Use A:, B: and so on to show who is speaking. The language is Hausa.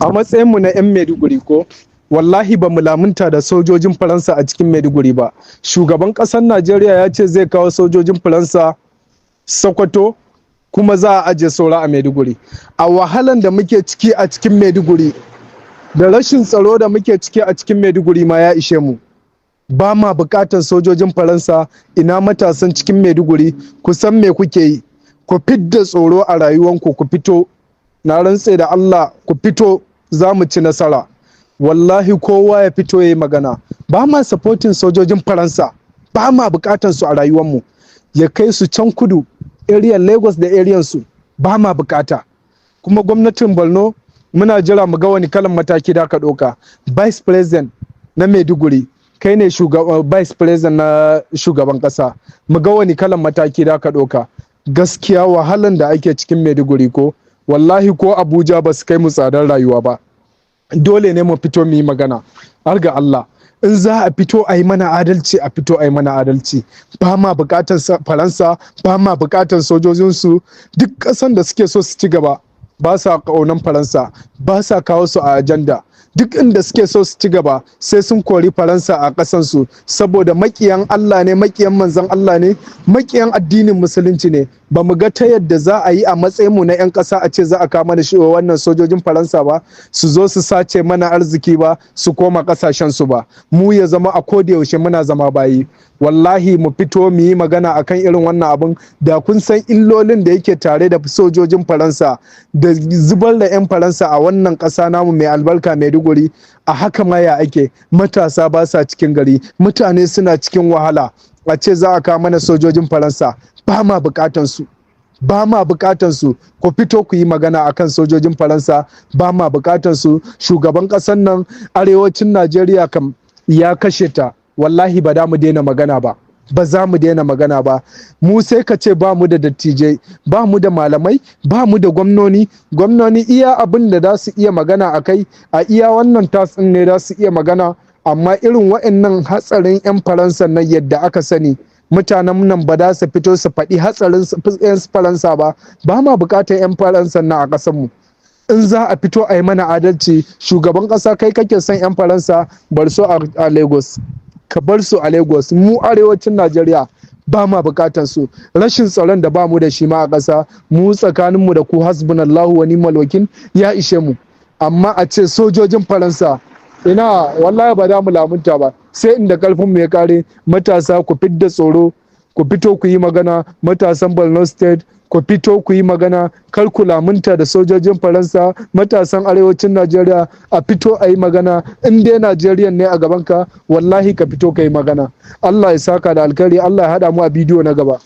A: A matsayinmu na 'yan Maiduguri ko, wallahi ba mu lamunta da sojojin Faransa a cikin Maiduguri ba. Shugaban ƙasar Najeriya ya ce zai kawo sojojin Faransa Sokoto kuma za a ajiye saura a Maiduguri. A wahalan da muke ciki a cikin Maiduguri da rashin tsaro da muke ciki a cikin Maiduguri ma ya ishe mu. Ba ma buƙatar sojojin Faransa. Ina matasan cikin Maiduguri, ku san me kuke yi, ku fidda tsoro a rayuwanku, ku fito. Na rantse da Allah, ku fito, za mu ci nasara. Wallahi kowa ya fito ya yi magana. Ba ma supporting sojojin Faransa, ba ma buƙatar su a rayuwanmu. Ya kai su can kudu, area Lagos da area su, ba ma buƙata. Kuma gwamnatin Borno muna jira mu ga wani kalan mataki da aka ɗauka. Vice President na Maiduguri, kai ne Vice President na shugaban ƙasa. Mu ga wani kalan mataki da aka ɗauka. Gaskiya wahalan da ake cikin Maiduguri ko, wallahi ko Abuja ba su kai mu tsadar rayuwa ba. Dole ne mu fito mu yi magana. Har ga Allah, in za a fito a yi mana adalci, a fito a yi mana adalci. Ba ma buƙatar Faransa, ba ma buƙatar sojojinsu. Duk ƙasan da suke so su ci gaba ba sa ƙaunan Faransa, ba sa kawo su a ajanda. Duk inda suke so su ci gaba sai sun kori Faransa a ƙasansu, saboda maƙiyan Allah ne, maƙiyan manzon Allah ne, maƙiyan addinin musulunci ne. Ba mu ga ta yadda za a yi a matsayinmu na 'yan ƙasa a ce za a kama da shi wannan sojojin Faransa ba, su zo su sace mana arziki ba, su koma ƙasashensu ba. Mu ya zama a koda yaushe muna zama bayi. Wallahi mu fito mu yi magana akan irin wannan abun. Da kun san illolin da yake tare da sojojin Faransa da zubar da 'yan Faransa a wannan ƙasa namu mai albarka Maiduguri, a haka ma ya ake, matasa ba sa cikin gari, mutane suna cikin wahala. A ce za a kawo mana sojojin Faransa, ba ma buƙatan su, ba ma buƙatan su. Ku fito ku yi magana akan sojojin Faransa, ba ma buƙatan su. Shugaban ƙasar nan arewacin Najeriya kam ya kashe ta. Wallahi ba da mu daina magana ba, ba za mu daina magana ba. Mu sai ka ce ba mu da dattijai, ba mu da malamai, ba mu da gwamnoni. Gwamnoni iya abin da za su iya magana a kai, a iya wannan tatsin ne za su iya magana. Amma irin waɗannan hatsarin 'yan Faransa nan yadda aka sani, mutanen nan ba za su fito su faɗi hatsarin 'yan Faransa ba. Ba ma buƙatar 'yan Faransa nan a ƙasarmu. In za a fito a yi mana adalci, shugaban ƙasa kai kake son 'yan Faransa, bar su a Lagos. Ka bar su a Lagos. Mu arewacin Najeriya ba ma bukatar su. Rashin tsaron da ba mu da shi ma a ƙasa, mu tsakaninmu da ku hasbunallahu wa ni'mal wakil ya ishe mu. Amma a ce sojojin Faransa, ina wallahi ba za mu lamunta ba. Sai inda karfin mu ya kare. Matasa ku fidda tsoro, ku fito ku yi magana. Matasan Borno State, ku fito ku yi magana. Kar ku lamunta da sojojin Faransa. Matasan arewacin Najeriya, a fito a yi magana. In dai Najeriya ne a gabanka, wallahi ka fito ka yi magana. Allah ya saka da alkhairi. Allah ya haɗa mu a bidiyo na gaba.